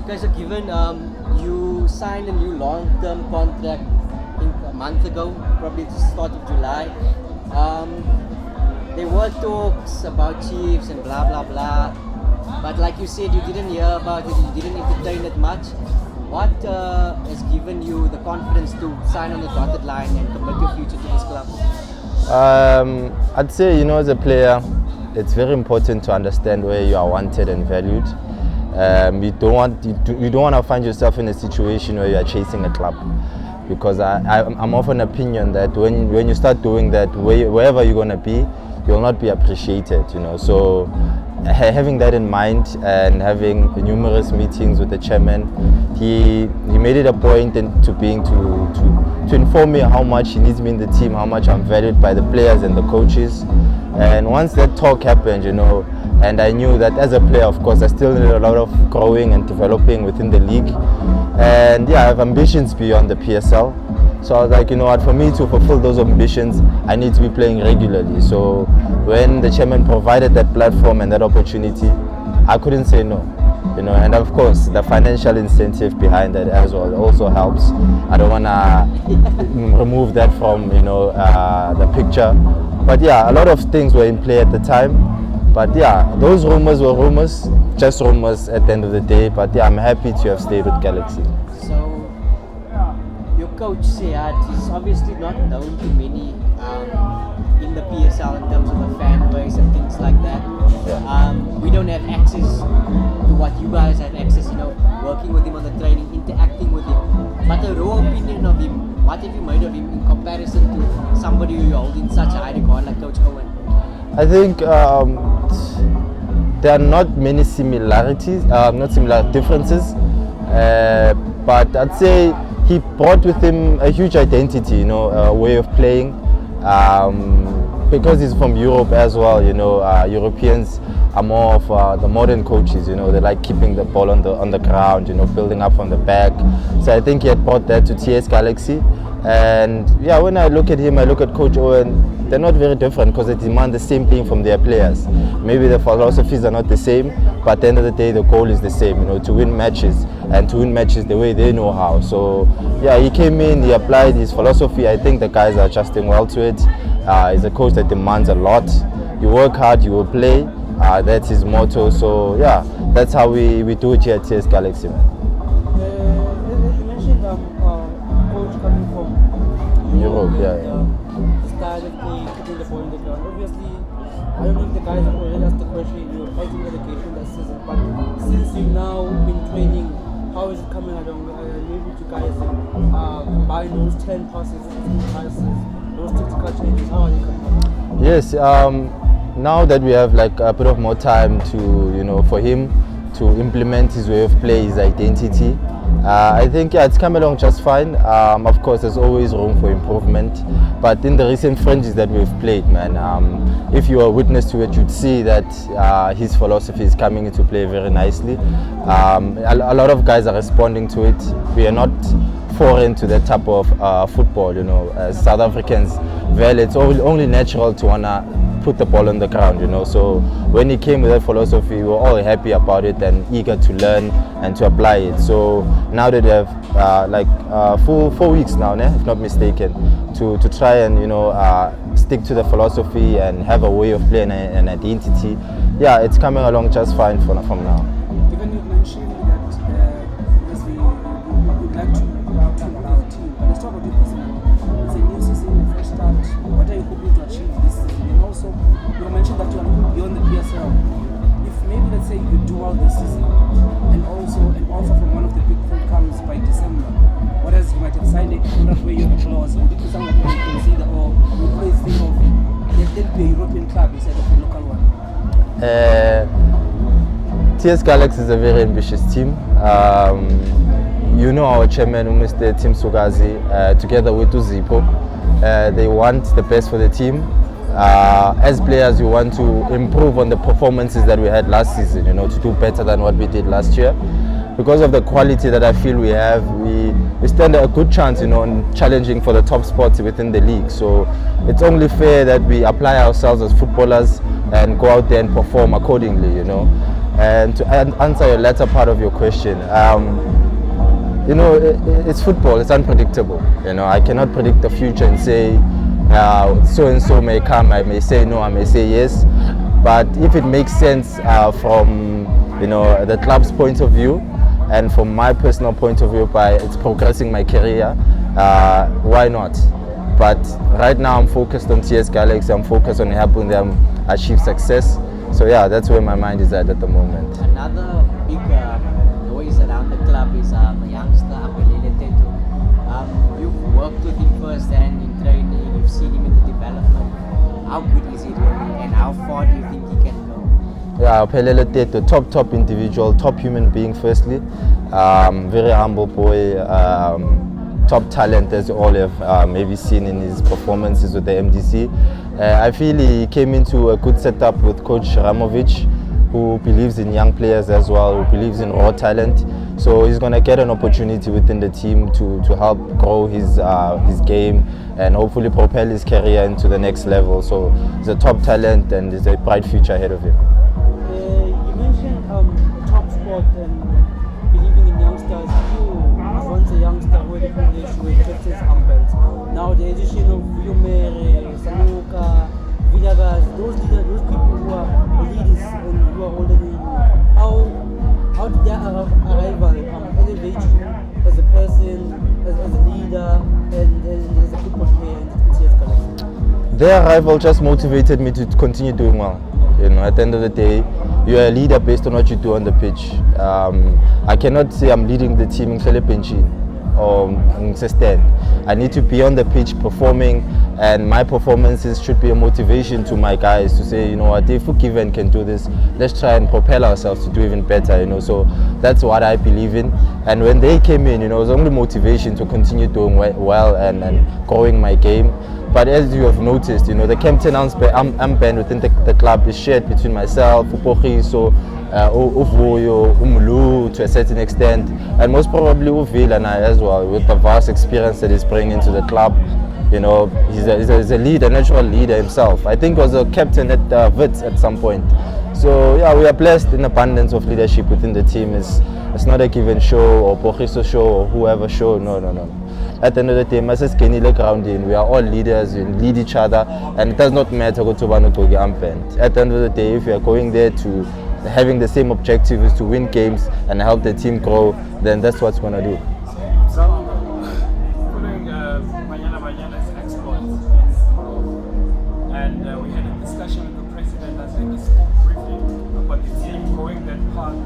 Guys, so given you signed a new long-term contract a month ago, probably at the start of July. There were talks about Chiefs and blah blah blah, but like you said, you didn't hear about it, you didn't entertain it much. What has given you the confidence to sign on the dotted line and commit your future to this club? I'd say, as a player, it's very important to understand where you are wanted and valued. You don't want to find yourself in a situation where you are chasing a club, because I'm of an opinion that when you start doing that, wherever you're going to be, you'll not be appreciated. So having that in mind and having numerous meetings with the chairman, he made it a point to inform me how much he needs me in the team, how much I'm valued by the players and the coaches. And once that talk happened, and I knew that as a player, of course, I still need a lot of growing and developing within the league. And yeah, I have ambitions beyond the PSL. So I was like, what, for me to fulfill those ambitions, I need to be playing regularly. So when the chairman provided that platform and that opportunity, I couldn't say no. And of course, the financial incentive behind that as well also helps. I don't want to remove that from the picture. But yeah, a lot of things were in play at the time. But yeah, those rumors were rumors, just rumors at the end of the day. But yeah, I'm happy to have stayed with Galaxy. So, your coach Sead is obviously not known to many in the PSL in terms of the fan base and things like that. Yeah. We don't have access to what you guys have access, working with him on the training, interacting with him. But a raw opinion of him, what have you made of him in comparison to somebody who you hold in such a high regard like Coach Owen? I think there are not many similarities, differences, but I'd say he brought with him a huge identity, a way of playing, because he's from Europe as well. Europeans are more of the modern coaches. They like keeping the ball on the ground, building up from the back. So I think he had brought that to TS Galaxy. And yeah, when I look at him, I look at Coach Owen. They're not very different because they demand the same thing from their players. Maybe the philosophies are not the same, but at the end of the day, the goal is the same, to win matches, and to win matches the way they know how. So yeah, he came in, he applied his philosophy. I think the guys are adjusting well to it. He's a coach that demands a lot. You work hard, you will play. That's his motto. So yeah, that's how we do it here at TS Galaxy. You mentioned coach coming from Europe, yeah. Style of playing, putting the ball in the ground. Obviously, I don't know if the guys have already asked the question, you're fighting relegation that season, but since you've now been training, how is it coming along? Maybe you guys combine those 10 passes, 15 passes, those tactical changes, how are they coming along? Yes, now that we have like a bit of more time to, for him to implement his way of play, his identity, I think it's come along just fine. Of course, there's always room for improvement, but in the recent friendlies that we've played, man, if you are witness to it, you'd see that his philosophy is coming into play very nicely. A lot of guys are responding to it. We are not foreign to that type of football, as South Africans. Well, it's only natural to wanna put the ball on the ground, So when he came with that philosophy, we were all happy about it and eager to learn and to apply it. So now that we have full 4 weeks now, if not mistaken, to try and stick to the philosophy and have a way of playing and identity. Yeah, it's coming along just fine from now. Given you mentioned that obviously you would like to allow a team, but let's talk about this now. It's a new season, fresh start. What are you hoping to achieve this season? And also, you mentioned that you are looking beyond the PSL. If maybe let's say you do well this season, and also an offer from one of the big four comes by December, what else you might have signed a contract where you have a clause, would it be something that you consider, or you always think of there be a European club instead of a local one? TS Galaxy is a very ambitious team. Our chairman, Mr. Tim Sugazi, together with Uzipo, they want the best for the team. As players, we want to improve on the performances that we had last season, to do better than what we did last year. Because of the quality that I feel we have, we stand a good chance, in challenging for the top spots within the league. So it's only fair that we apply ourselves as footballers and go out there and perform accordingly, And to answer your latter part of your question, you know, it's football. It's unpredictable. You know, I cannot predict the future and say so and so may come. I may say no. I may say yes. But if it makes sense from the club's point of view, and from my personal point of view, by it's progressing my career, why not? But right now I'm focused on TS Galaxy. I'm focused on helping them achieve success. So yeah, that's where my mind is at the moment. Another big noise around the club is a youngster, Apelele Teto. You've worked with him firsthand in training, you've seen him in the development. How good is he really, and how far do you think he can go? Yeah, Apelele Teto, top individual, top human being firstly. Very humble boy, top talent, as you all have maybe seen in his performances with the MDC. I feel he came into a good setup with Coach Ramovic, who believes in young players as well, who believes in raw talent. So he's going to get an opportunity within the team to help grow his game and hopefully propel his career into the next level. So he's a top talent and there's a bright future ahead of him. You mentioned top sport and believing in youngsters. You was once a youngster with a privilege with Texas armbands. Now the addition of Yomere, Samuka, Villagas, those people who are leaders and who are older than you, how did their arrival elevate you as a person, as a leader, and as a football player in TS Galaxy? Their arrival just motivated me to continue doing well. You know, at the end of the day, you are a leader based on what you do on the pitch. I cannot say I'm leading the team in Philippines or in stand. I need to be on the pitch performing, and my performances should be a motivation to my guys to say, you know what, if Given can do this, let's try and propel ourselves to do even better. You know, so that's what I believe in. And when they came in, you know, it was only motivation to continue doing well and growing my game. But as you have noticed, you know, the captain armband within the club is shared between myself, Upochiso, Uvuyo, Umlu to a certain extent, and most probably Uvil and I as well, with the vast experience that he's bringing to the club. You know, he's a leader, a natural leader himself. I think he was a captain at Wits at some point. So yeah, we are blessed in abundance of leadership within the team. It's not a Given show or Pochiso show or whoever show. No. At the end of the day, we are all leaders, we lead each other, and it does not matter what you want to do. At the end of the day, if you are going there to having the same objective is to win games and help the team grow, then that's what's going to do. Following Banyana's exploits in Morocco, and we had a discussion with the president. I think he spoke briefly about the team going that path,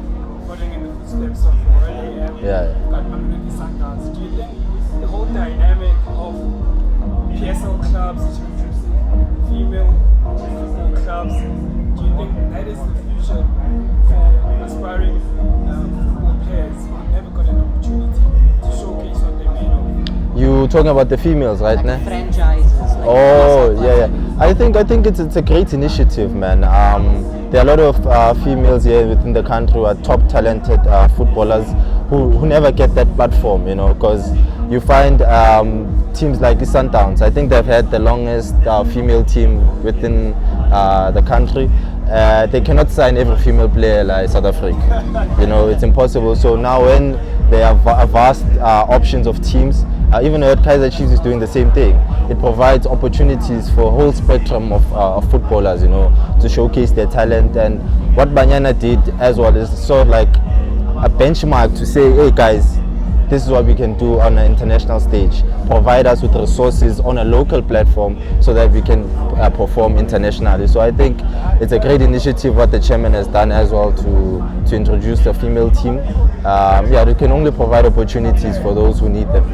following in the footsteps of Morelli and Mamelodi Sundowns. Do you think the whole dynamic of PSL clubs introducing female football clubs, do you think that is the future for aspiring football players who never got an opportunity to showcase what they're made of? You talking about the females, right? Like franchises. Like yeah. I think it's a great initiative, man. There are a lot of females here within the country who are top talented footballers who never get that platform, you know, because you find teams like the Sundowns. I think they've had the longest female team within the country. They cannot sign every female player like South Africa. You know, it's impossible. So now when there are vast options of teams, even though Kaizer Chiefs is doing the same thing, it provides opportunities for a whole spectrum of footballers, you know, to showcase their talent. And what Banyana did as well is sort of like a benchmark to say, hey guys, this is what we can do on an international stage. Provide us with resources on a local platform so that we can perform internationally. So I think it's a great initiative what the chairman has done as well to introduce the female team. They can only provide opportunities for those who need them.